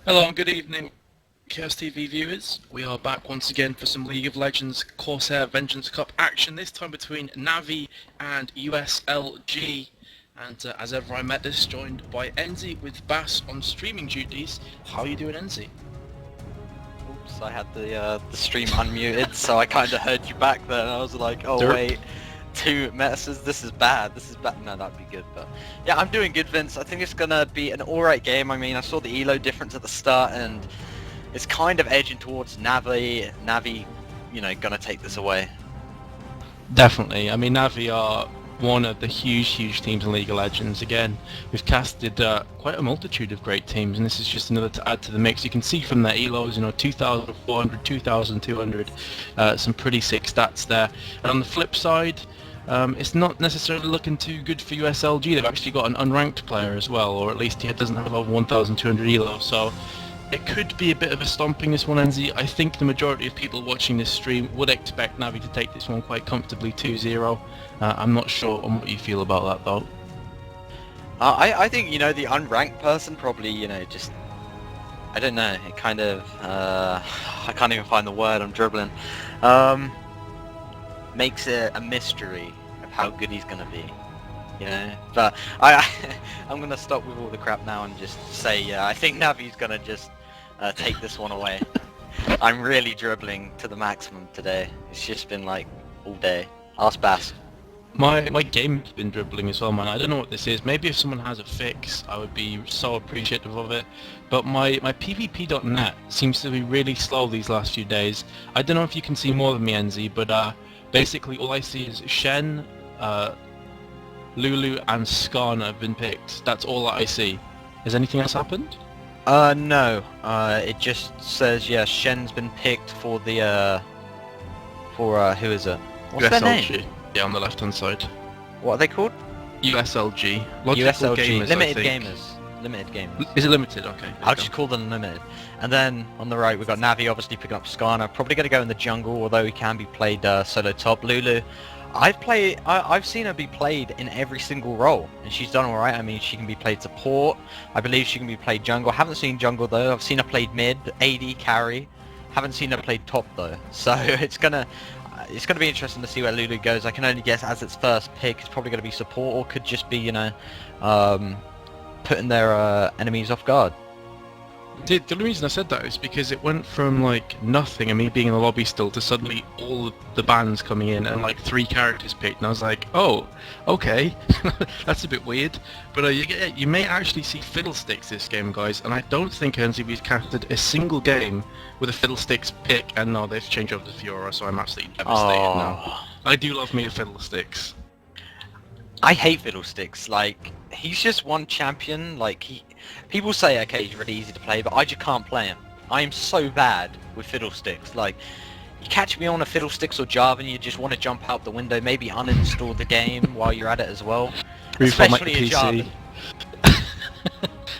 Hello and good evening, Chaos TV viewers. We are back once again for some League of Legends Corsair Vengeance Cup action, this time between Navi and uslg. And as ever, I'm met this joined by Enzi with Bass on streaming duties. How are you doing, Enzi? Oops, I had the stream unmuted, so I kind of heard you back there, and I was like, oh Derp. wait, two messes, this is bad, no, that'd be good, but yeah, I'm doing good, Vince. I think it's gonna be an alright game. I mean, I saw the elo difference at the start, and it's kind of edging towards Navi, gonna take this away. Definitely. I mean, Navi are one of the huge teams in League of Legends. Again, we've casted quite a multitude of great teams, and this is just another to add to the mix. You can see from their elos, 2,400, 2,200, some pretty sick stats there. And on the flip side, it's not necessarily looking too good for USLG. They've actually got an unranked player as well, or at least he doesn't have over 1,200 elo, so it could be a bit of a stomping, this one, Enzi. I think the majority of people watching this stream would expect Navi to take this one quite comfortably 2-0. I'm not sure on what you feel about that, though. I think, the unranked person probably, just, I don't know, it kind of, I can't even find the word, I'm dribbling, makes it a mystery of how good he's gonna be, But I'm gonna stop with all the crap now and just say, yeah, I think Navi's gonna just take this one away. I'm really dribbling to the maximum today. It's just been like all day. Ask Bass. My game's been dribbling as well, man. I don't know what this is. Maybe if someone has a fix, I would be so appreciative of it. But my PvP.net seems to be really slow these last few days. I don't know if you can see more than me, Enzi, but basically all I see is Shen, Lulu and Skarner have been picked. That's all that I see. Has anything else happened? No. It just says, yeah, Shen's been picked for the, who is it? What's their name? Yeah, on the left-hand side. What are they called? USLG. Logical USLG. Gamers, Limited I think. Gamers. Limited Gamers. Is it limited? Okay. I'll just call them limited. And then on the right we've got Navi obviously picking up Skarner. Probably going to go in the jungle, although he can be played solo top. Lulu, I've seen her be played in every single role, and she's done alright. I mean, she can be played support. I believe she can be played jungle. I haven't seen jungle though. I've seen her played mid, AD, carry. Haven't seen her played top though. So it's gonna be interesting to see where Lulu goes. I can only guess as its first pick, it's probably going to be support, or could just be, putting their enemies off guard. The only reason I said that is because it went from like nothing and me being in the lobby still to suddenly all the bands coming in and like 3 characters picked, and I was like, oh, okay, that's a bit weird. But you may actually see Fiddlesticks this game, guys, and I don't think NCB's casted a single game with a Fiddlesticks pick, and no, they've changed over to Fiora, so I'm absolutely devastated now. I do love me a Fiddlesticks. I hate Fiddlesticks. Like, he's just one champion. Like, people say, okay, he's really easy to play, but I just can't play him. I am so bad with Fiddlesticks. Like, you catch me on a Fiddlesticks or Java and you just want to jump out the window, maybe uninstall the game while you're at it as well. Especially a Java.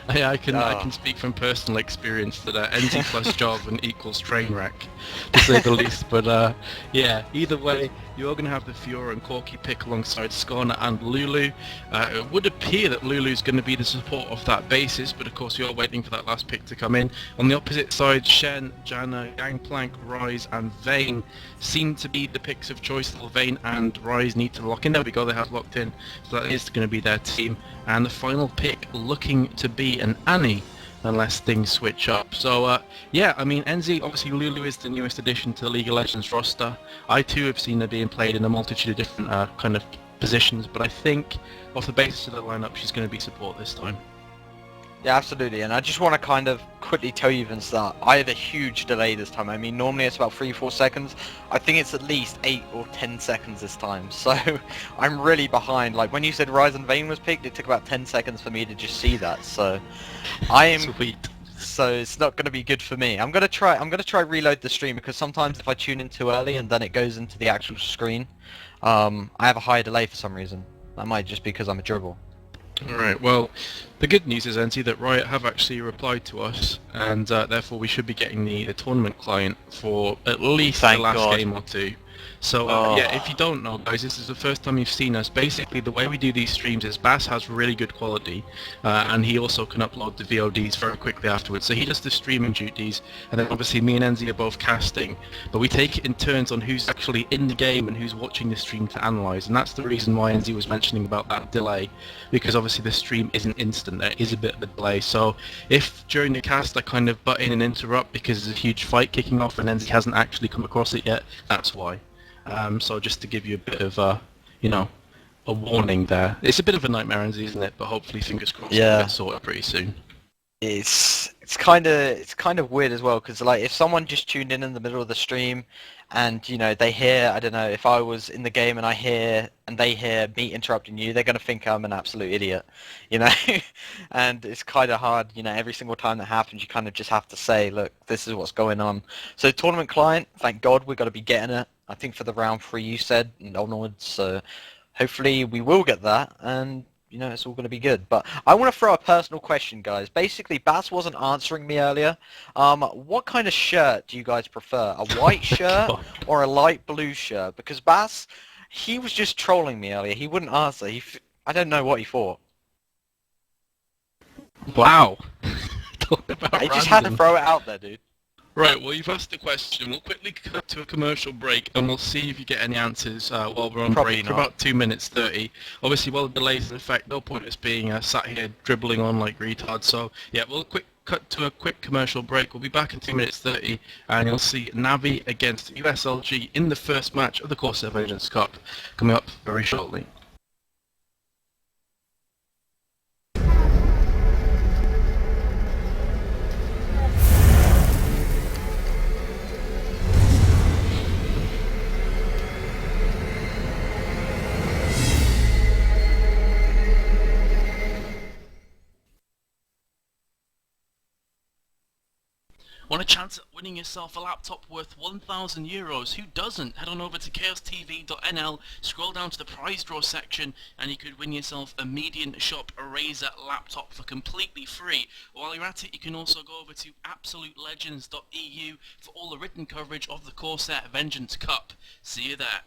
I can speak from personal experience that NZ plus Java equals train wreck, to say the least. But yeah, either way, you're going to have the Fiora and Corki pick alongside Skarner and Lulu. It would appear that Lulu's going to be the support of that basis, but of course you're waiting for that last pick to come in. On the opposite side, Shen, Janna, Gangplank, Rise and Vayne seem to be the picks of choice. Vayne and Rise need to lock in. There we go, they have locked in, so that is going to be their team. And the final pick looking to be an Annie, unless things switch up. So yeah, I mean, NZ, obviously Lulu is the newest addition to the League of Legends roster. I too have seen her being played in a multitude of different kind of positions, but I think off the basis of the lineup, she's going to be support this time. Yeah, absolutely. And I just want to kind of quickly tell you, Vince, that I had a huge delay this time. I mean, normally it's about 3-4 seconds. I think it's at least 8 or 10 seconds this time. So I'm really behind. Like, when you said Rise and Vayne was picked, it took about 10 seconds for me to just see that. So I am... Sweet. So it's not going to be good for me. I'm going to try reload the stream, because sometimes if I tune in too early and then it goes into the actual screen, I have a higher delay for some reason. That might just be because I'm a dribble. Alright, well, the good news is, NT, that Riot have actually replied to us, and therefore we should be getting the tournament client for at least Thank the last God. game or two. So yeah, if you Oh. don't know, guys, this is the first time you've seen us. Basically, the way we do these streams is Bass has really good quality, and he also can upload the VODs very quickly afterwards. So he does the streaming duties, and then obviously me and Enzi are both casting. But we take it in turns on who's actually in the game and who's watching the stream to analyze, and that's the reason why Enzi was mentioning about that delay, because obviously the stream isn't instant. There is a bit of a delay. So if during the cast I kind of butt in and interrupt because there's a huge fight kicking off and Enzi hasn't actually come across it yet, that's why. So just to give you a bit of you know, a warning there. It's a bit of a nightmare, Enzi, isn't it? But hopefully, fingers crossed, we'll Yeah. get sorted pretty soon. It's kind of weird as well because like if someone just tuned in the middle of the stream and they hear, I don't know, if I was in the game and I hear and they hear me interrupting you, they're gonna think I'm an absolute idiot, you know. And it's kind of hard, every single time that happens you kind of just have to say, look, this is what's going on. So tournament client, thank God we're gonna be getting it, I think, for the round 3 you said and onwards, so hopefully we will get that, and it's all going to be good. But I want to throw a personal question, guys. Basically, Bass wasn't answering me earlier. What kind of shirt do you guys prefer? A white shirt God. or a light blue shirt? Because Bass, he was just trolling me earlier. He wouldn't answer. I don't know what he thought. Wow. Talk about I just had to random. throw it out there, dude. Right, well, you've asked the question. We'll quickly cut to a commercial break, and we'll see if you get any answers while we're on Probably break for not. about 2 minutes 30. Obviously, while the delay's in effect, no point us being sat here dribbling on like retards. So, yeah, we'll quick cut to a quick commercial break. We'll be back in 2 minutes 30, and you'll see Navi against uslg in the first match of the Corsair Vengeance Cup coming up very shortly. Want a chance at winning yourself a laptop worth €1,000? Who doesn't? Head on over to chaostv.nl, scroll down to the prize draw section, and you could win yourself a Median Shop Razer laptop for completely free. While you're at it, you can also go over to absolutelegends.eu for all the written coverage of the Corsair Vengeance Cup. See you there.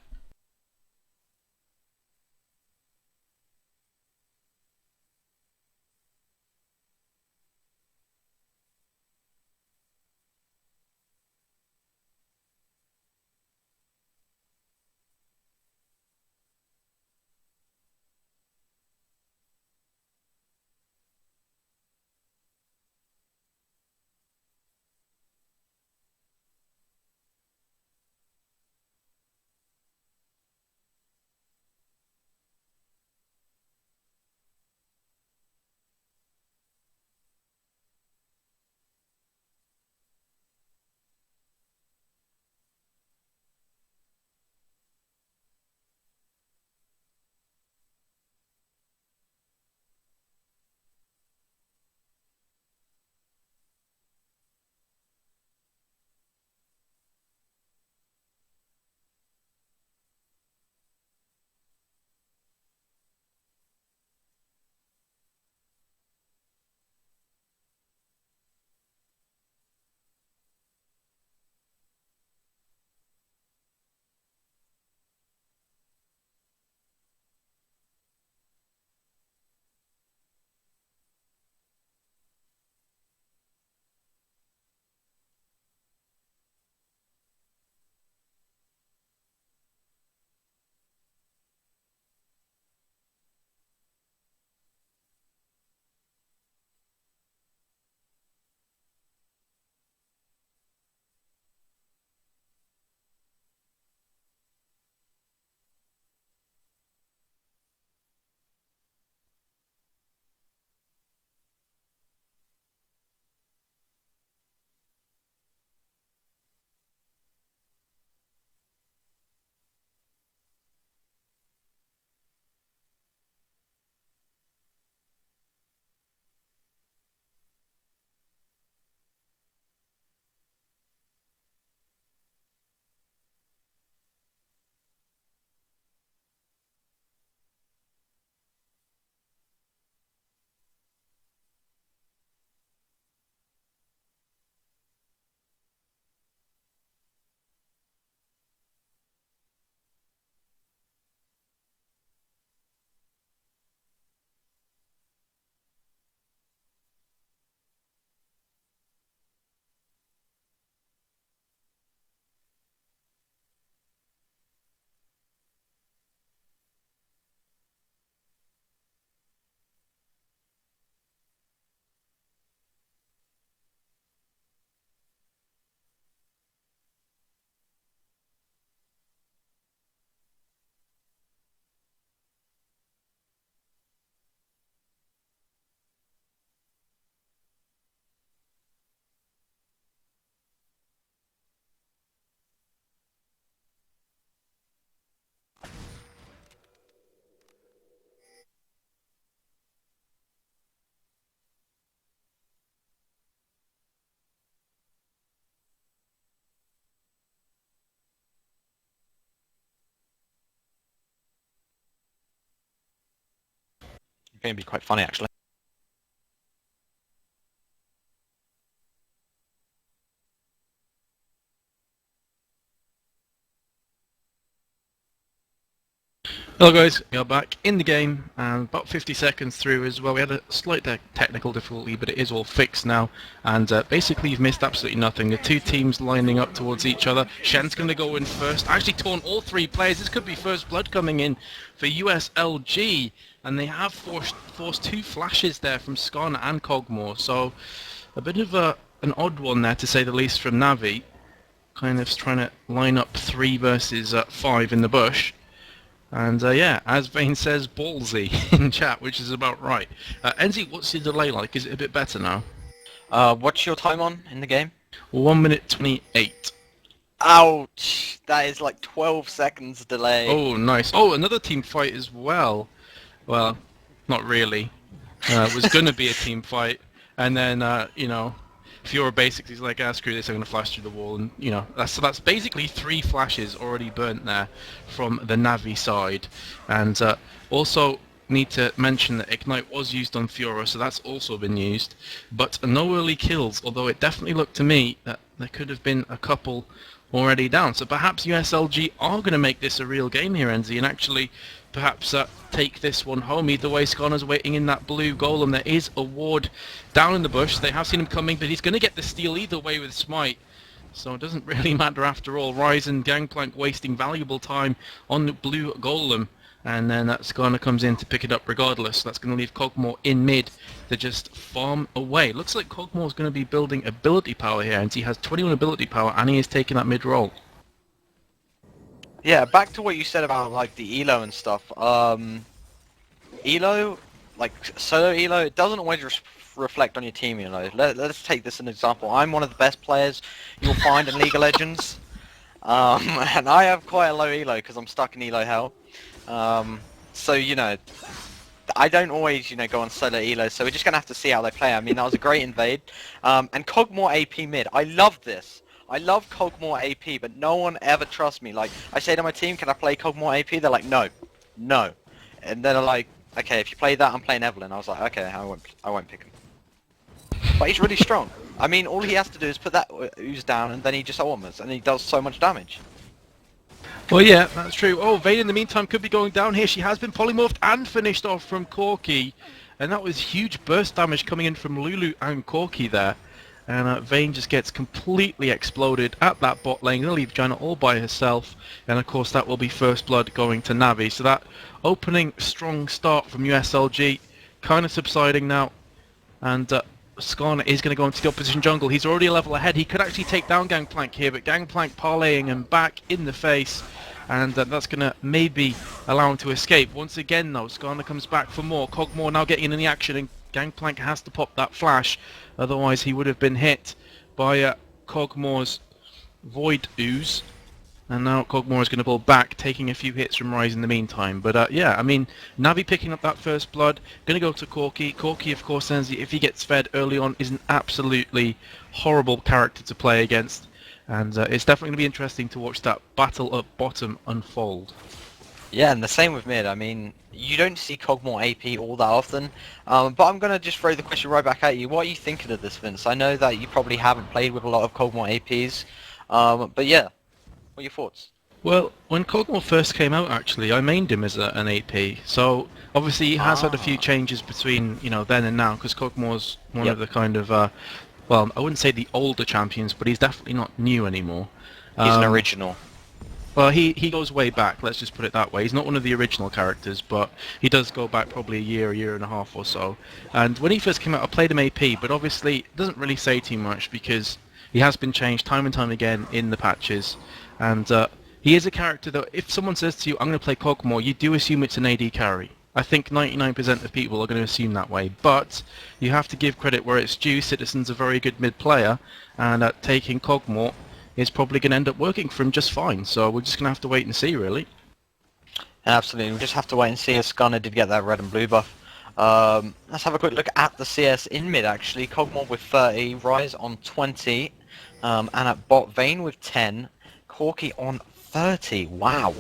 it'd be quite funny actually. Hello guys, we are back in the game, and about 50 seconds through as well. We had a slight technical difficulty, but it is all fixed now, and basically you've missed absolutely nothing. The two teams lining up towards each other. Shen's going to go in first, actually torn all three players. This could be first blood coming in for uslg, and they have forced two flashes there from Skarner and Cogmore, so a bit of an odd one there to say the least from Navi, kind of trying to line up 3 versus 5 in the bush. And yeah, as Vane says, ballsy in chat, which is about right. Enzi, what's your delay like? Is it a bit better now? What's your time on in the game? 1 minute 28. Ouch! That is like 12 seconds delay. Oh, nice. Oh, another team fight as well. Well, not really. It was going to be a team fight, and then, you know, Fiora basically is like, screw this, I'm going to flash through the wall, and, you know, that's basically 3 flashes already burnt there from the Navi side. And also need to mention that Ignite was used on Fiora, so that's also been used, but no early kills, although it definitely looked to me that there could have been a couple already down. So perhaps uslg are going to make this a real game here, Enzi, and actually perhaps take this one home. Either way, Skarner's waiting in that blue golem. There is a ward down in the bush. They have seen him coming, but he's going to get the steal either way with Smite. So it doesn't really matter after all. Ryzen, Gangplank wasting valuable time on the blue golem. And then Skarner comes in to pick it up regardless. That's going to leave Cogmore in mid to just farm away. Looks like Cogmore's going to be building ability power here, and he has 21 ability power, and he is taking that mid role. Yeah, back to what you said about like the elo and stuff. Elo, like solo elo, it doesn't always reflect on your team. You know, let's take this as an example. I'm one of the best players you'll find in League of Legends, and I have quite a low elo because I'm stuck in elo hell. So you know, I don't always go on solo elo. So we're just gonna have to see how they play. I mean, that was a great invade, and Cogmore AP mid. I love this. I love Cogmore AP, but no one ever trusts me. Like, I say to my team, can I play Cogmore AP? They're like, no. No. And then they're like, okay, if you play that, I'm playing Evelyn. I was like, okay, I won't pick him. But he's really strong. I mean, all he has to do is put that ooze down, and then he just ultimates, and he does so much damage. Well, yeah, that's true. Oh, Vane in the meantime could be going down here. She has been polymorphed and finished off from Corki. And that was huge burst damage coming in from Lulu and Corki there. And Vane just gets completely exploded at that bot lane. Going to leave Jaina all by herself. And of course that will be first blood going to Navi. So that opening strong start from uslg kind of subsiding now. And Skarner is going to go into the opposition jungle. He's already a level ahead. He could actually take down Gangplank here, but Gangplank parlaying him back in the face. And that's going to maybe allow him to escape. Once again though, Skarner comes back for more. Cogmore now getting in the action, and Gangplank has to pop that flash. Otherwise he would have been hit by Cogmore's Void Ooze. And now Cogmore is going to pull back, taking a few hits from Rise in the meantime. But yeah, I mean, Navi picking up that first blood, going to go to Corki. Corki, of course, if he gets fed early on, is an absolutely horrible character to play against. And it's definitely going to be interesting to watch that battle up bottom unfold. Yeah, and the same with mid. I mean, you don't see Cogmore AP all that often, but I'm going to just throw the question right back at you. What are you thinking of this, Vince? I know that you probably haven't played with a lot of Cogmore APs, but yeah, what are your thoughts? Well, when Cogmore first came out, actually, I mained him as an AP. So obviously he has had a few changes between then and now, because Cogmore's one of the kind of well, I wouldn't say the older champions, but he's definitely not new anymore. He's an original. Well, he goes way back, let's just put it that way. He's not one of the original characters, but he does go back probably a year and a half or so. And when he first came out, I played him AP, but obviously it doesn't really say too much because he has been changed time and time again in the patches. And he is a character that if someone says to you, I'm going to play Cogmore, you do assume it's an AD carry. I think 99% of people are going to assume that way, but you have to give credit where it's due. Citizen's a very good mid player, and taking Cogmore is probably going to end up working for him just fine. So we're just going to have to wait and see, really. Absolutely, we just have to wait and see if Skarner did get that red and blue buff. Let's have a quick look at the CS in mid, actually. Cogmore with 30, Rise on 20, and at bot Vane with 10, Corki on 30. Wow.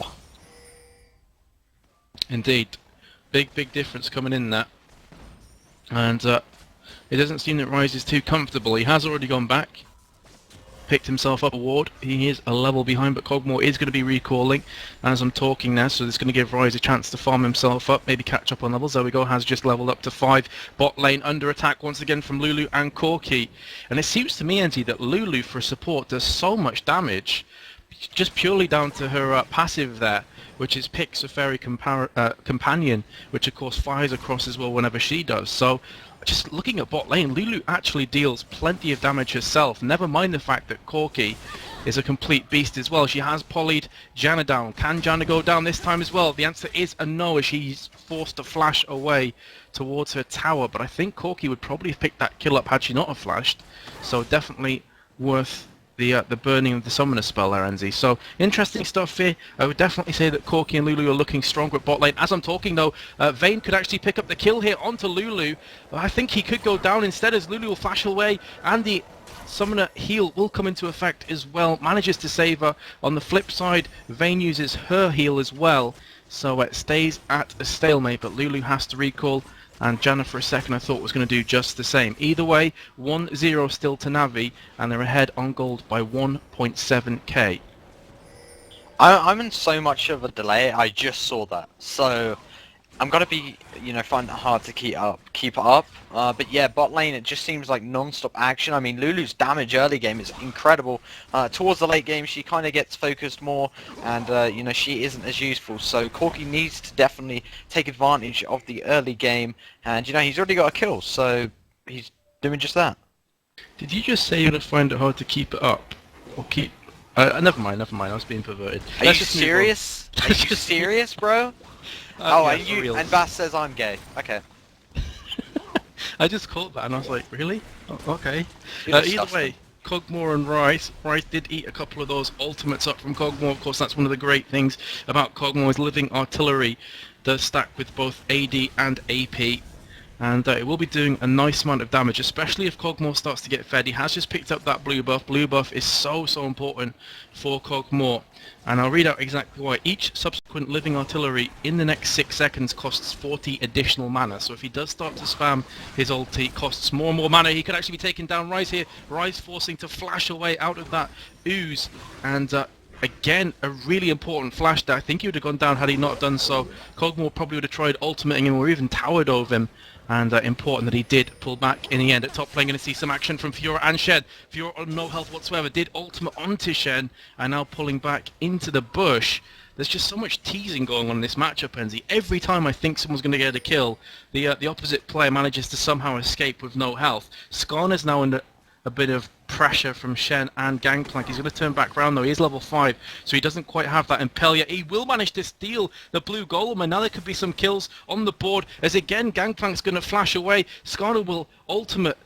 Indeed. Big difference coming in there. And it doesn't seem that Rise is too comfortable. He has already gone back, picked himself up a ward. He is a level behind, but Cogmore is going to be recalling as I'm talking now, so it's going to give Rise a chance to farm himself up, maybe catch up on levels. There we go, has just leveled up to 5. Bot lane under attack once again from Lulu and Corki. And it seems to me, NZ, that Lulu for support does so much damage, just purely down to her passive there, which is Pix a Fairy Companion, which of course fires across as well whenever she does. So just looking at bot lane, Lulu actually deals plenty of damage herself, never mind the fact that Corki is a complete beast as well. She has polyed Janna down. Can Janna go down this time as well? The answer is a no, as she's forced to flash away towards her tower, but I think Corki would probably have picked that kill up had she not have flashed, so definitely worth the burning of the summoner spell there, NZ. So interesting stuff here. I would definitely say that Corki and Lulu are looking stronger at bot lane. As I'm talking though, Vayne could actually pick up the kill here onto Lulu. I think he could go down instead as Lulu will flash away, and the summoner heal will come into effect as well. Manages to save her. On the flip side, Vayne uses her heal as well, so it stays at a stalemate, but Lulu has to recall. And Janna for a second I thought was going to do just the same. Either way, 1-0 still to Navi, and they're ahead on gold by 1.7k. I'm in so much of a delay, I just saw that. So I'm gonna be, find it hard to keep it up. But yeah, bot lane, it just seems like non-stop action. I mean, Lulu's damage early game is incredible. Towards the late game, she kind of gets focused more, and she isn't as useful. So Corki needs to definitely take advantage of the early game, and he's already got a kill, so he's doing just that. Did you just say you're gonna find it hard to keep it up, or keep? Never mind. I was being perverted. Are you serious? Are you serious, bro? Oh, yeah, and Bass says I'm gay. Okay. I just caught that and I was like, really? Oh, okay. You're Either disgusting. way, Cogmore and Rice. Rice did eat a couple of those ultimates up from Cogmore. Of course, that's one of the great things about Cogmore is living artillery does stack with both AD and AP. And it will be doing a nice amount of damage, especially if Cogmore starts to get fed. He has just picked up that blue buff. Blue buff is so important for Cogmore. And I'll read out exactly why. Each subsequent living artillery in the next 6 seconds costs 40 additional mana. So if he does start to spam his ulti, it costs more and more mana. He could actually be taking down Rise here. Rise forcing to flash away out of that ooze. And again, a really important flash that I think he would have gone down had he not done so. Cogmore probably would have tried ultimating him or even towered over him. And important that he did pull back in the end. At top lane, going to see some action from Fiora and Shen. Fiora on no health whatsoever, did ultimate onto Shen, and now pulling back into the bush. There's just so much teasing going on in this matchup, Enzi. Every time I think someone's going to get a kill, the opposite player manages to somehow escape with no health. Skarner's now under a bit of pressure from Shen and Gangplank. He's going to turn back round though. He is level 5, so he doesn't quite have that impel yet. He will manage to steal the blue golem, and now there could be some kills on the board as again Gangplank's going to flash away. Skarner will ultimate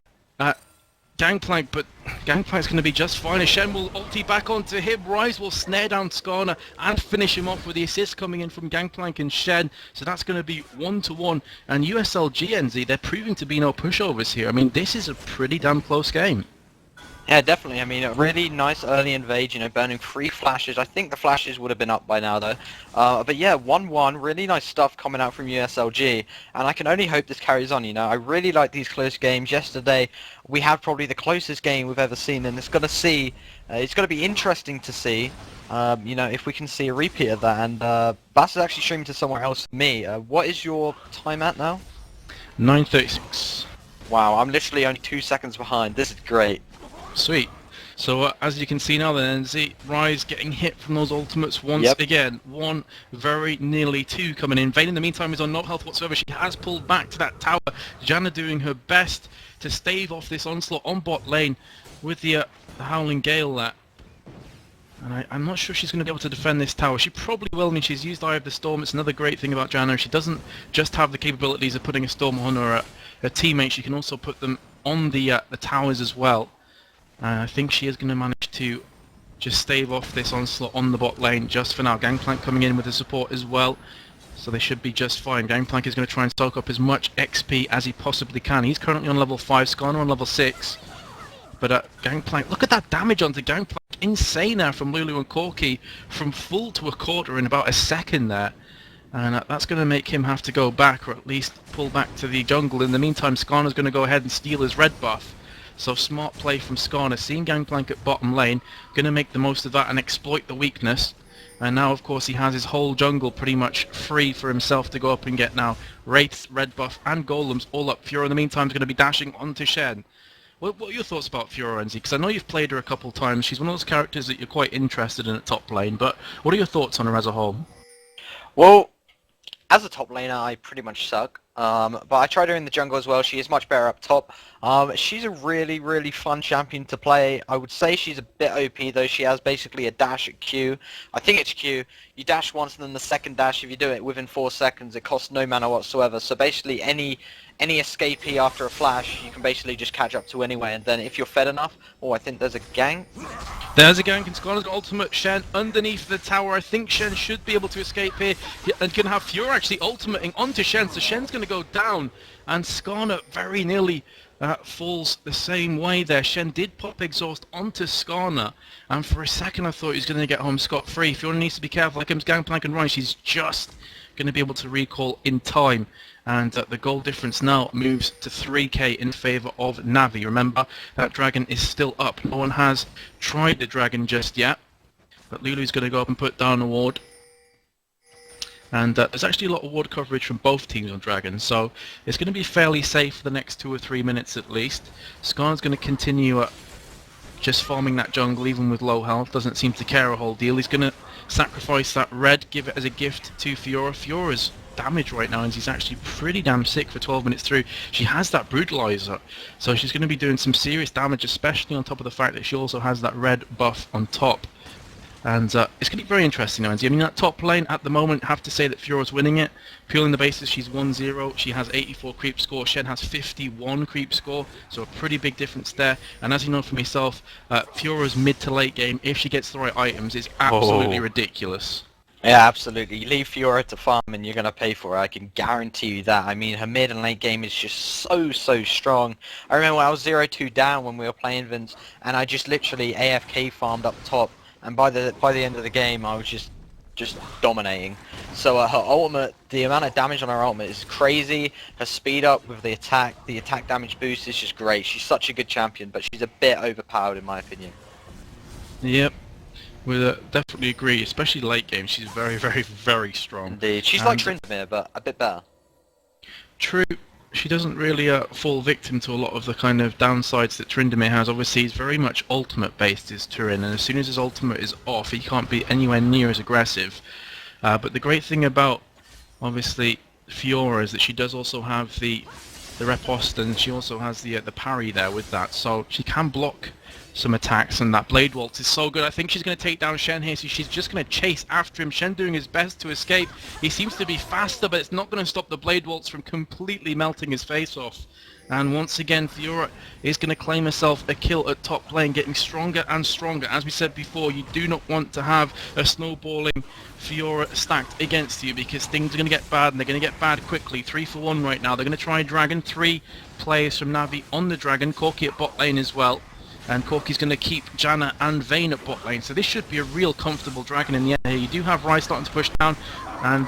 Gangplank, but Gangplank's going to be just fine as Shen will ulti back onto him. Rise will snare down Skarner and finish him off with the assist coming in from Gangplank and Shen. So that's going to be 1-1. And uslg, NZ, they're proving to be no pushovers here. I mean, this is a pretty damn close game. Yeah, definitely. I mean, a really nice early invade, burning 3 flashes. I think the flashes would have been up by now, though. But yeah, 1-1, really nice stuff coming out from uslg, and I can only hope this carries on, I really like these close games. Yesterday, we had probably the closest game we've ever seen, and it's going to be interesting to see, if we can see a repeat of that. And Bass is actually streaming to somewhere else than me. What is your time at now? 9:36. Wow, I'm literally only 2 seconds behind. This is great. Sweet. So as you can see now then, Rise getting hit from those ultimates once again. 1, very nearly 2 coming in. Vayne in the meantime is on no health whatsoever. She has pulled back to that tower. Janna doing her best to stave off this onslaught on bot lane with the Howling Gale there. And I'm not sure she's going to be able to defend this tower. She probably will. I mean, she's used Eye of the Storm. It's another great thing about Janna. She doesn't just have the capabilities of putting a Storm on her teammate. She can also put them on the towers as well. I think she is going to manage to just stave off this onslaught on the bot lane just for now. Gangplank coming in with the support as well, so they should be just fine. Gangplank is going to try and soak up as much XP as he possibly can. He's currently on level 5, Skarner on level 6. But Gangplank, look at that damage onto Gangplank. Insane there from Lulu and Corki, from full to a quarter in about a second there. And that's going to make him have to go back, or at least pull back to the jungle. In the meantime, Skarner's going to go ahead and steal his red buff. So smart play from Skarner, seeing Gangplank at bottom lane, going to make the most of that and exploit the weakness. And now, of course, he has his whole jungle pretty much free for himself to go up and get now. Wraiths, red buff, and golems all up. Fiora, in the meantime, is going to be dashing onto Shen. What are your thoughts about Fiora, Enzi? Because I know you've played her a couple times. She's one of those characters that you're quite interested in at top lane, but what are your thoughts on her as a whole? Well, as a top laner, I pretty much suck. But I tried her in the jungle as well. She is much better up top. She's a really, really fun champion to play. I would say she's a bit OP though. She has basically a dash at Q. I think it's Q. You dash once and then the second dash, if you do it within 4 seconds, it costs no mana whatsoever. So basically any escapee after a flash, you can basically just catch up to anyway. And then if you're fed enough, oh, I think there's a gank. There's a gank, and Skarner's got ultimate. Shen underneath the tower. I think Shen should be able to escape here. And can have Fiora actually ultimating onto Shen, so Shen's going to go down. And Skarner very nearly falls the same way there. Shen did pop exhaust onto Skarner, and for a second I thought he was going to get home scot-free. Fiora needs to be careful. Here comes Gangplank and Ryan. She's just going to be able to recall in time. And the goal difference now moves to 3k in favour of Navi. Remember, that dragon is still up. No one has tried the dragon just yet. But Lulu's going to go up and put down a ward. And there's actually a lot of ward coverage from both teams on dragon. So it's going to be fairly safe for the next 2 or 3 minutes at least. Skarner's going to continue just farming that jungle even with low health. Doesn't seem to care a whole deal. He's going to sacrifice that red, give it as a gift to Fiora. Fiora's damage right now, and she's actually pretty damn sick for 12 minutes through. She has that brutalizer, so she's going to be doing some serious damage, especially on top of the fact that she also has that red buff on top. And it's going to be very interesting now, Andy. I mean, that top lane at the moment, have to say that Fiora's winning it. Purely on the basis she's 1-0, she has 84 creep score, Shen has 51 creep score, so a pretty big difference there. And as you know from myself, Fiora's mid to late game, if she gets the right items, is absolutely ridiculous. Yeah, absolutely. You leave Fiora to farm and you're going to pay for it. I can guarantee you that. I mean, her mid and late game is just so strong. I remember I was 0-2 down when we were playing Vince, and I just literally AFK farmed up top. And by the end of the game, I was just dominating. So her ultimate, the amount of damage on her ultimate is crazy. Her speed up with the attack damage boost is just great. She's such a good champion, but she's a bit overpowered in my opinion. Yep. We'll definitely agree, especially late game. She's very strong. Indeed. She's like Tryndamere, but a bit better. True. She doesn't really fall victim to a lot of the kind of downsides that Tryndamere has. Obviously, he's very much ultimate based, his Turin, and as soon as his ultimate is off, he can't be anywhere near as aggressive. But the great thing about, obviously, Fiora is that she does also have the riposte, and she also has the parry there with that, so she can block some attacks, and that blade waltz is so good. I think she's going to take down Shen here, so she's just going to chase after him. Shen doing his best to escape. He seems to be faster, but it's not going to stop the blade waltz from completely melting his face off. And once again, Fiora is going to claim herself a kill at top lane, getting stronger and stronger. As we said before, you do not want to have a snowballing Fiora stacked against you, because things are going to get bad, and they're going to get bad quickly. 3 for 1 right now. They're going to try Dragon. 3 players from Navi on the Dragon. Corki at bot lane as well. And Corki's going to keep Janna and Vayne at bot lane, so this should be a real comfortable Dragon in the end here. You do have Rai starting to push down, and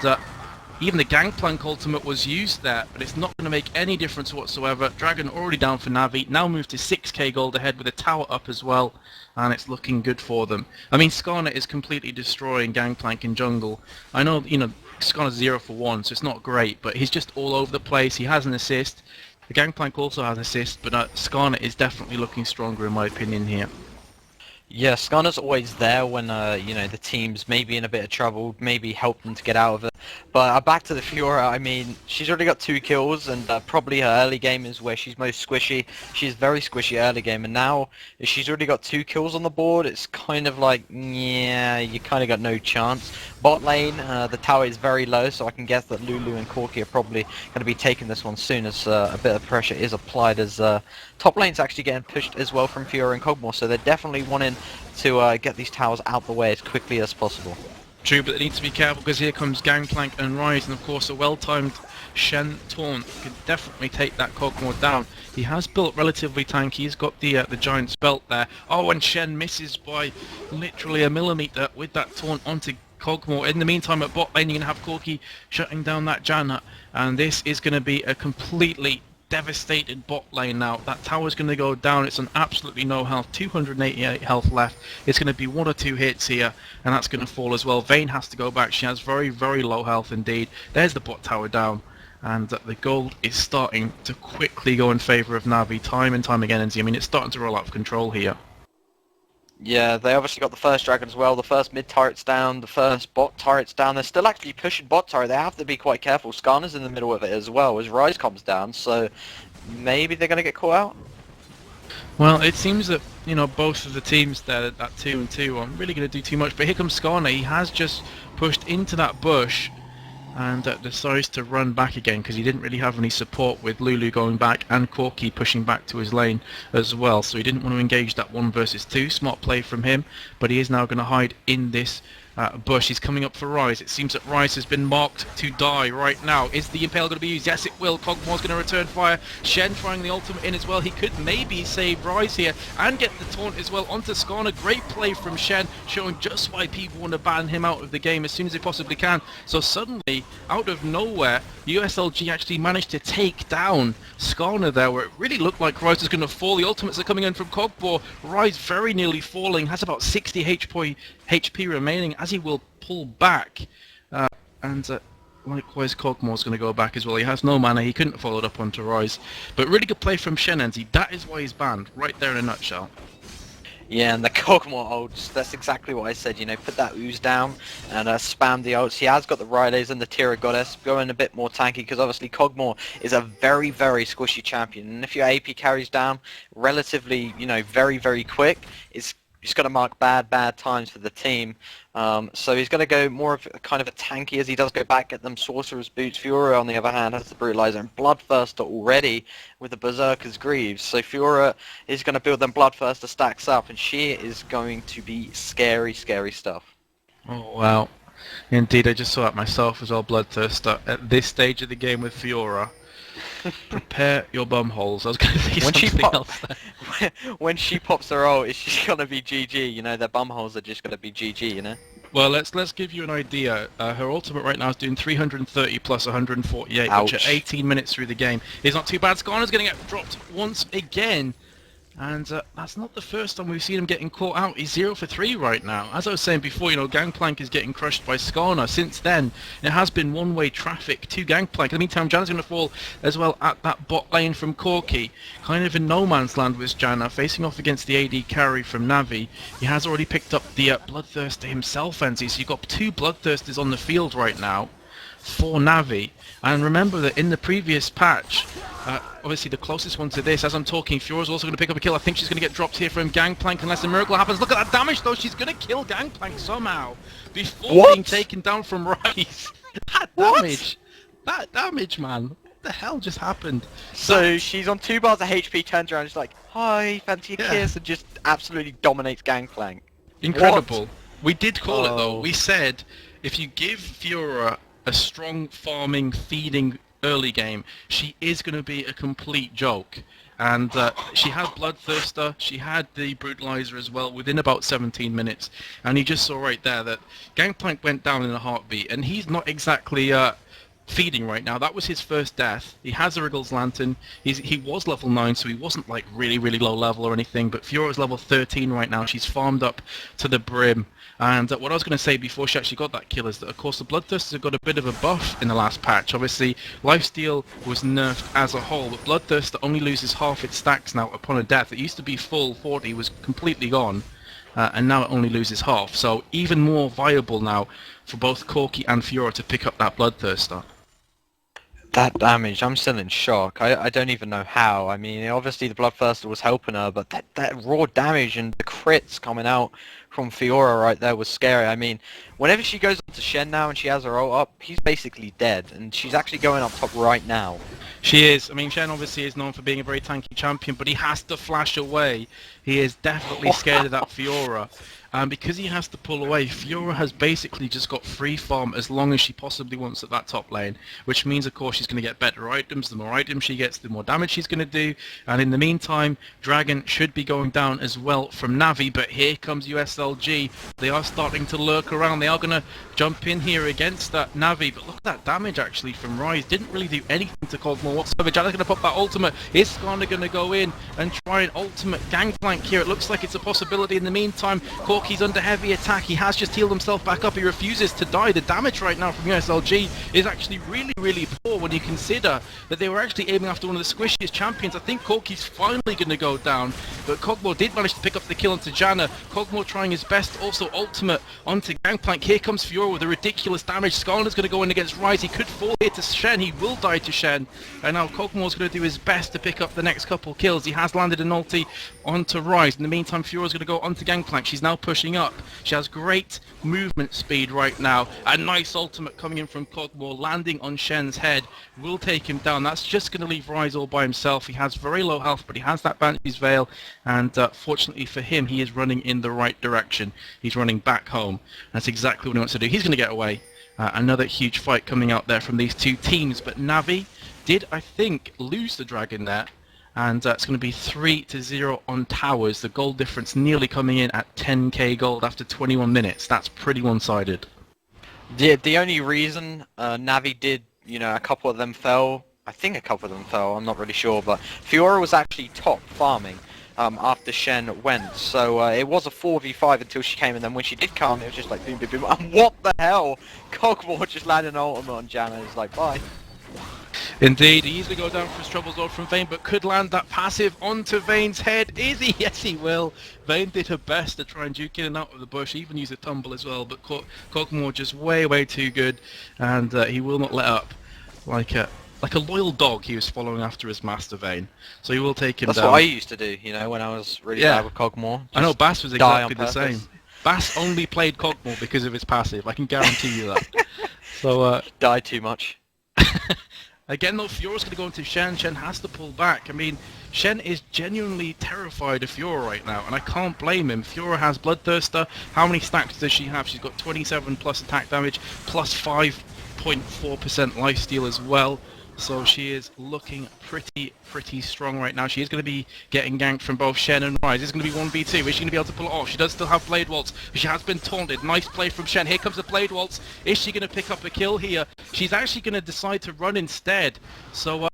even the Gangplank ultimate was used there, but it's not going to make any difference whatsoever. Dragon already down for Navi, now moved to 6k gold ahead with a tower up as well, and it's looking good for them. I mean, Skarner is completely destroying Gangplank in jungle. I know, you know, Skarner's 0 for 1, so it's not great, but he's just all over the place. He has an assist. The Gangplank also has an assist, but Skarner is definitely looking stronger in my opinion here. Yeah, Skarner's always there when, you know, the team's maybe in a bit of trouble, maybe help them to get out of it. But back to the Fiora, I mean, she's already got 2 kills, and probably her early game is where she's most squishy. She's very squishy early game, and now if she's already got 2 kills on the board, it's kind of like, yeah, you kind of got no chance. Bot lane, the tower is very low, so I can guess that Lulu and Corki are probably going to be taking this one soon, as a bit of pressure is applied, as top lane's actually getting pushed as well from Fiora and Kog'Maw, so they're definitely wanting to get these towers out the way as quickly as possible. True, but they need to be careful, because here comes Gangplank and Rise, and of course a well-timed Shen taunt could definitely take that Kog'Maw down. He has built relatively tanky, he's got the giant's belt there. Oh, and Shen misses by literally a millimeter with that taunt onto Cogmore. In the meantime, at bot lane, you're going to have Corki shutting down that Janna, and this is going to be a completely devastated bot lane now. That tower's going to go down. It's on absolutely no health, 288 health left. It's going to be 1 or 2 hits here, and that's going to fall as well. Vayne has to go back. She has very, very low health indeed. There's the bot tower down, and the gold is starting to quickly go in favour of Na'Vi time and time again. And I mean, it's starting to roll out of control here. Yeah, they obviously got the first dragon as well, the first mid turret's down, the first bot turret's down. They're still actually pushing bot turret. They have to be quite careful. Skarner's in the middle of it as well as Rise comes down, so maybe they're going to get caught out? Well, it seems that, you know, both of the teams there at 2 and 2 aren't really going to do too much, but here comes Skarner. He has just pushed into that bush and decides to run back again because he didn't really have any support with Lulu going back and Corki pushing back to his lane as well, so he didn't want to engage that 1 versus 2. Smart play from him, but he is now going to hide in this bush. He's coming up for Rise. It seems that Rise has been marked to die right now. Is the Impale going to be used? Yes, it will. Cogmore's going to return fire. Shen trying the ultimate in as well. He could maybe save Rise here and get the taunt as well onto Skarner. Great play from Shen, showing just why people want to ban him out of the game as soon as they possibly can. So suddenly, out of nowhere, uslg actually managed to take down Skarner there, where it really looked like Rise was going to fall. The ultimates are coming in from Cogbore. Rise very nearly falling, has about 60 HP remaining as he will pull back. And likewise, Cogmore's going to go back as well. He has no mana, he couldn't follow it up onto Rise. But really good play from Shen Enzi. That is why he's banned, right there in a nutshell. Yeah, and the Cogmore ults, that's exactly what I said, you know, put that ooze down and spam the ults. He has got the Riles and the Tira Goddess, going a bit more tanky because obviously Cogmore is a very, very squishy champion. And if your AP carries down relatively, you know, very, very quick, it's going to mark bad times for the team. So he's going to go more of a kind of a tanky as he does go back at them Sorcerer's Boots. Fiora, on the other hand, has the Brutalizer and Bloodthirster already with the Berserker's Greaves. So Fiora is going to build them Bloodthirster stacks up, and she is going to be scary, scary stuff. Oh, wow. Indeed, I just saw it myself as well, Bloodthirster. At this stage of the game with Fiora, prepare your bum holes. I was going to say something else there. When she pops her ult, it's just going to be GG, you know, their bum holes are just going to be GG, you know? Well, let's give you an idea. Her ultimate right now is doing 330 plus 148, Ouch. which at 18 minutes through the game is not too bad. Skarner's going to get dropped once again. And that's not the first time we've seen him getting caught out. He's 0 for 3 right now. As I was saying before, you know, Gangplank is getting crushed by Skarner. Since then, it has been one-way traffic to Gangplank. In the meantime, Janna's going to fall as well at that bot lane from Corki. Kind of in no man's land with Janna, facing off against the AD carry from Na'Vi. He has already picked up the Bloodthirster himself, Enzi. So you've got 2 Bloodthirsters on the field right now for Na'Vi. And remember that in the previous patch, obviously the closest one to this, as I'm talking, Fiora's also going to pick up a kill. I think she's going to get dropped here from Gangplank unless a miracle happens. Look at that damage though, she's going to kill Gangplank somehow before being taken down from Rise. That damage, man. What the hell just happened? So she's on 2 bars of HP, turns around, she's like, hi, fancy a kiss, and just absolutely dominates Gangplank. Incredible. What? We did call it though. Oh. We said if you give Fiora a strong farming, feeding early game, she is going to be a complete joke. And she had Bloodthirster, she had the Brutalizer as well within about 17 minutes. And you just saw right there that Gangplank went down in a heartbeat, and he's not exactly feeding right now. That was his first death. He has a Wriggles Lantern. He was level 9, so he wasn't like really low level or anything, but Fiora's level 13 right now. She's farmed up to the brim. And what I was going to say before she actually got that kill is that, of course, the Bloodthirsters have got a bit of a buff in the last patch. Obviously, Lifesteal was nerfed as a whole, but Bloodthirster only loses half its stacks now upon a death. It used to be full 40, was completely gone, and now it only loses half. So even more viable now for both Corki and Fiora to pick up that Bloodthirster. That damage, I'm still in shock. I don't even know how. I mean, obviously the Bloodthirster was helping her, but that raw damage and the crits coming out from Fiora right there was scary. I mean, whenever she goes on to Shen now and she has her ult up, he's basically dead, and she's actually going up top right now. She is. I mean, Shen obviously is known for being a very tanky champion, but he has to flash away. He is definitely scared of that Fiora. And because he has to pull away, Fiora has basically just got free farm as long as she possibly wants at that top lane, which means, of course, she's going to get better items. The more items she gets, the more damage she's going to do. And in the meantime, Dragon should be going down as well from Navi, but here comes uslg. They are starting to lurk around. They are going to jump in here against that Navi, but look at that damage actually from Rise. Didn't really do anything to Cogmore whatsoever. Janna's going to pop that ultimate. Is Skarner going to go in and try an ultimate gangplank here? It looks like it's a possibility. In the meantime, Corki's under heavy attack. He has just healed himself back up. He refuses to die. The damage right now from uslg is actually really poor when you consider that they were actually aiming after one of the squishiest champions. I think Corki's finally going to go down, but Cogmore did manage to pick up the kill onto Janna. Cogmore trying his best, also ultimate onto gangplank. Here comes Fiora with a ridiculous damage. Skarner's going to go in against Rise. He could fall here to Shen. He will die to Shen, and now Cogmore's going to do his best to pick up the next couple kills. He has landed an ulti onto Rise. In the meantime, Fiora's going to go onto gangplank. She's now pushing up. She has great movement speed right now. A nice ultimate coming in from Cogmore, landing on Shen's head, will take him down. That's just going to leave Rise all by himself. He has very low health, but he has that Banshee's Veil, and fortunately for him, he is running in the right direction. He's running back home. That's exactly what he wants to do. He's going to get away. Another huge fight coming out there from these two teams, but Navi did, I think, lose the Dragon there, and it's going to be 3-0 on towers. The gold difference nearly coming in at 10k gold after 21 minutes. That's pretty one-sided. The only reason Navi did, a couple of them fell, I think a couple of them fell, I'm not really sure, but Fiora was actually top farming after Shen went, so it was a 4v5 until she came, and then when she did come, it was just like boom, boom, boom, and what the hell? Cogmore just landed an ultimate on Janna. It's like, bye. Indeed, he easily goes down for his trouble zone from Vayne, but could land that passive onto Vayne's head. Is he? Yes, he will. Vayne did her best to try and juke in and out of the bush, even use a tumble as well, but Cogmore just way too good, and he will not let up. Like a loyal dog, he was following after his master Vayne, so he will take him down. That's what I used to do, when I was really bad with Cogmore. I know, Bass was exactly the same. Bass only played Cogmore because of his passive, I can guarantee you that. So, die too much. Again though, Fiora's going to go into Shen. Shen has to pull back. I mean, Shen is genuinely terrified of Fiora right now, and I can't blame him. Fiora has Bloodthirster. How many stacks does she have? She's got 27 plus attack damage, plus 5.4% lifesteal as well. So she is looking pretty strong right now. She is going to be getting ganked from both Shen and Rise. It's going to be 1v2. Is she going to be able to pull it off? She does still have Blade Waltz. She has been taunted. Nice play from Shen. Here comes the Blade Waltz. Is she going to pick up a kill here? She's actually going to decide to run instead. So,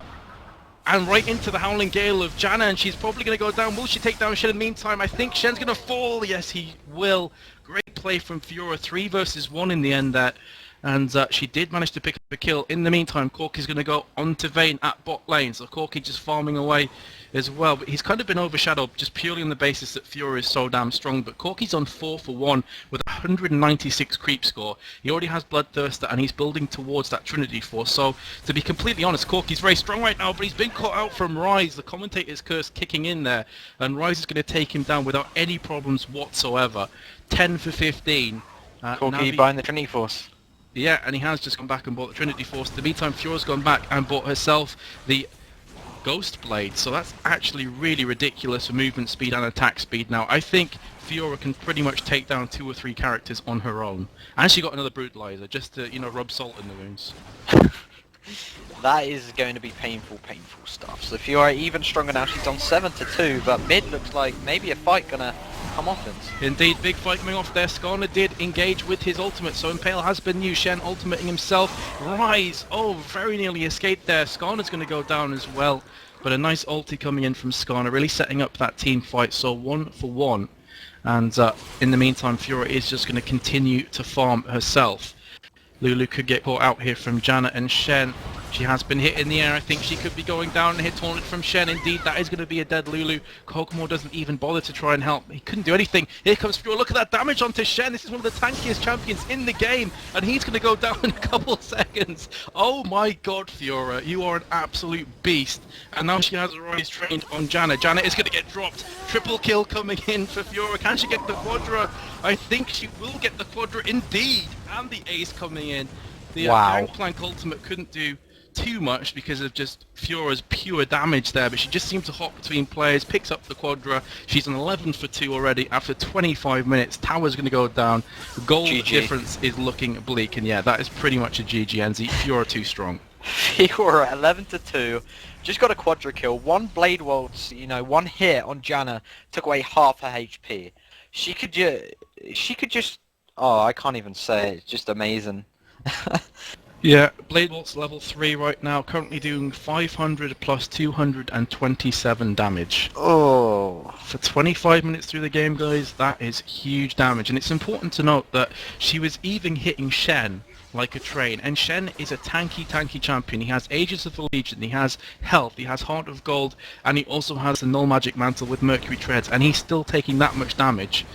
and right into the Howling Gale of Janna, and she's probably going to go down. Will she take down Shen in the meantime? I think Shen's going to fall. Yes, he will. Great play from Fiora. 3 versus 1 in the end there. And she did manage to pick up a kill. In the meantime, Corky's going to go onto Vayne at bot lane. So Corky just farming away as well. But he's kind of been overshadowed just purely on the basis that Fiora is so damn strong. But Corky's on 4 for 1 with 196 creep score. He already has Bloodthirster and he's building towards that Trinity Force. So to be completely honest, Corky's very strong right now. But he's been caught out from Rise. The commentator's curse kicking in there. And Rise is going to take him down without any problems whatsoever. 10 for 15. Corky buying the Trinity Force. Yeah, and he has just gone back and bought the Trinity Force. In the meantime, Fiora's gone back and bought herself the Ghost Blade. So that's actually really ridiculous for movement speed and attack speed. Now, I think Fiora can pretty much take down 2 or 3 characters on her own. And she got another Brutalizer, just to, rub salt in the wounds. That is going to be painful stuff. So Fiora even stronger now. She's on 7-2, but mid looks like maybe a fight gonna come off. Indeed, big fight coming off there. Skarner did engage with his ultimate, so Impale has been used. Shen ultimating himself. Rise! Oh, very nearly escaped there. Skarner's going to go down as well. But a nice ulti coming in from Skarner, really setting up that team fight. So 1 for 1. And in the meantime, Fiora is just going to continue to farm herself. Lulu could get caught out here from Janna and Shen. She has been hit in the air. I think she could be going down and hit taunted from Shen. Indeed, that is going to be a dead Lulu. Cogmore doesn't even bother to try and help. He couldn't do anything. Here comes Fiora. Look at that damage onto Shen. This is one of the tankiest champions in the game. And he's going to go down in a couple of seconds. Oh my god, Fiora. You are an absolute beast. And now she has a Rise trained on Janna. Janna is going to get dropped. Triple kill coming in for Fiora. Can she get the Quadra? I think she will get the Quadra indeed. And the ace coming in. The wow. Gangplank ultimate couldn't do too much because of just Fiora's pure damage there, but she just seemed to hop between players, picks up the Quadra. She's on 11 for 2 already after 25 minutes. Tower's going to go down. The goal difference is looking bleak, and yeah, that is pretty much a GG, NZ. Fiora too strong. Fiora 11 to 2. Just got a Quadra kill. One Blade Waltz, you know, one hit on Janna took away half her HP. She could just... Oh, I can't even say it. It's just amazing. Yeah, Blade Waltz level 3 right now, currently doing 500 plus 227 damage. Oh. For 25 minutes through the game, guys, that is huge damage. And it's important to note that she was even hitting Shen like a train. And Shen is a tanky champion. He has Aegis of the Legion, he has health, he has Heart of Gold, and he also has the Null Magic Mantle with Mercury Treads. And he's still taking that much damage.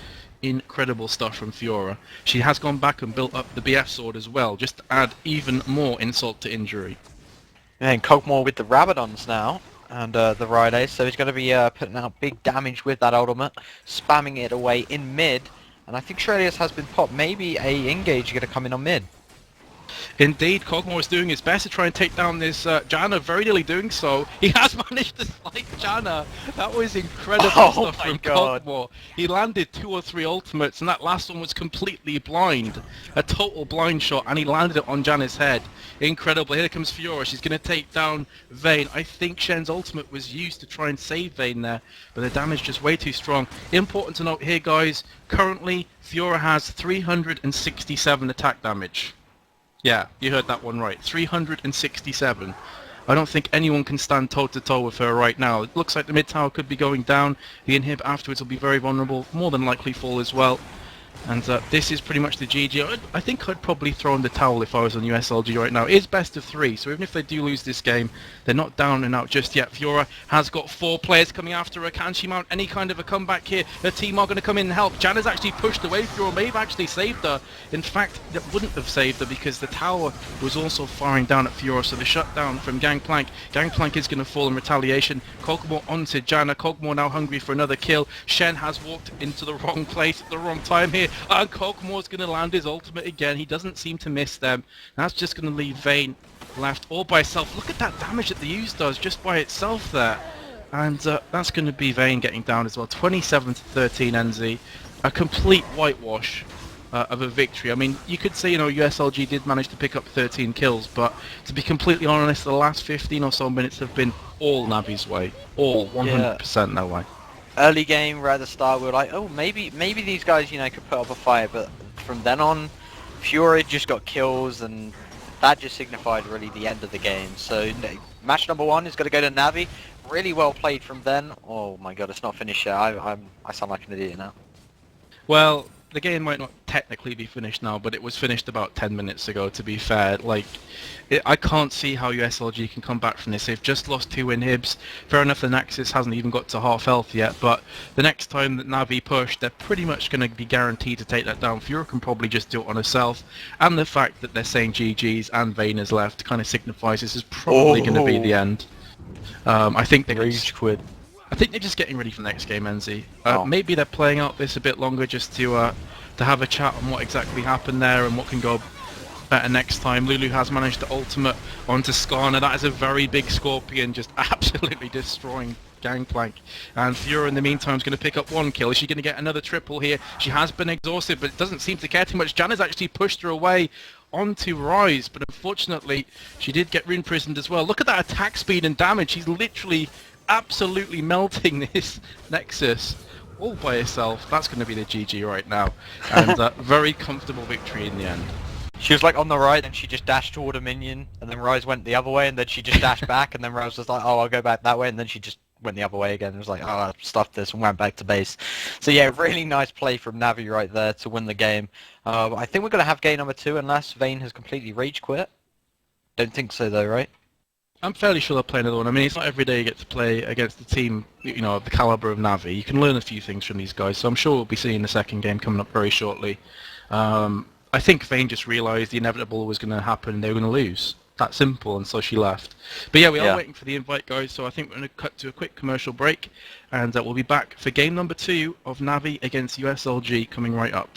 Incredible stuff from Fiora. She has gone back and built up the BF sword as well, just to add even more insult to injury. And Kog'Maw with the Rabadons now, and the Ride, so he's going to be putting out big damage with that ultimate, spamming it away in mid, and I think Shrelius has been popped. Maybe a engage going to come in on mid. Indeed, Kog'Maw is doing his best to try and take down this Janna, very nearly doing so. He has managed to slide Janna. That was incredible stuff from Kog'Maw. He landed 2 or 3 ultimates, and that last one was completely blind. A total blind shot, and he landed it on Janna's head. Incredible. Here comes Fiora. She's going to take down Vayne. I think Shen's ultimate was used to try and save Vayne there, but the damage just way too strong. Important to note here, guys, currently Fiora has 367 attack damage. Yeah, you heard that one right. 367. I don't think anyone can stand toe-to-toe with her right now. It looks like the mid tower could be going down. The inhib afterwards will be very vulnerable. More than likely fall as well. And this is pretty much the GG. I think I'd probably throw in the towel if I was on USLG right now. It is best of 3, so even if they do lose this game, they're not down and out just yet. Fiora has got 4 players coming after her. Can she mount any kind of a comeback here? Her team are going to come in and help. Janna's actually pushed away. Fiora may have actually saved her. In fact, it wouldn't have saved her because the tower was also firing down at Fiora, so the shutdown from Gangplank. Gangplank is going to fall in retaliation. Kog'Maw onto Janna. Kog'Maw now hungry for another kill. Shen has walked into the wrong place at the wrong time here. And Kog'Maw's going to land his ultimate again. He doesn't seem to miss them. That's just going to leave Vayne left all by itself. Look at that damage that the Use does just by itself there. And that's going to be Vayne getting down as well. 27 to 13 NZ. A complete whitewash of a victory. I mean, you could say, you know, USLG did manage to pick up 13 kills, but to be completely honest, the last 15 or so minutes have been all Navi's way. All 100% their way. Early game, right at the start, we were like, oh, maybe these guys, you know, could put up a fight, but from then on, Fiora just got kills, and that just signified really the end of the game. So match number 1 is going to go to Navi. Really well played from then. Oh my god, it's not finished yet. I sound like an idiot now. Well, the game might not technically be finished now, but it was finished about 10 minutes ago, to be fair. Like, I can't see how USLG can come back from this. They've just lost 2 inhibs. Fair enough, the Nexus hasn't even got to half health yet, but the next time that Navi push, they're pretty much going to be guaranteed to take that down. Fiora can probably just do it on herself, and the fact that they're saying GG's and Vayne is left kind of signifies this is probably going to be the end. I think they're Rage quit. I think they're just getting ready for the next game, NZ. Maybe they're playing out this a bit longer just to have a chat on what exactly happened there and what can go better next time. Lulu has managed to ultimate onto Skarner. That is a very big Scorpion, just absolutely destroying Gangplank. And Fiora in the meantime is going to pick up 1 kill. Is she going to get another triple here? She has been exhausted, but it doesn't seem to care too much. Janna's actually pushed her away onto Rise, but unfortunately she did get rune prisoned as well. Look at that attack speed and damage. She's literally absolutely melting this Nexus all by herself. That's going to be the GG right now, and very comfortable victory in the end. She was like on the right, and she just dashed toward a minion, and then Rise went the other way, and then she just dashed back, and then Rise was like, oh, I'll go back that way, and then she just went the other way again. It was like, oh, I stuffed this, and went back to base. So yeah, really nice play from Navi right there to win the game. I think we're going to have game number 2 unless Vayne has completely rage quit. Don't think so though, right? I'm fairly sure they'll play another one. I mean, it's not every day you get to play against a team, you know, of the caliber of Navi. You can learn a few things from these guys, so I'm sure we'll be seeing the second game coming up very shortly. I think Vayne just realised the inevitable was going to happen and they were going to lose. That simple, and so she left. But yeah, we are waiting for the invite, guys, so I think we're going to cut to a quick commercial break, and we'll be back for game number 2 of Navi against USLG coming right up.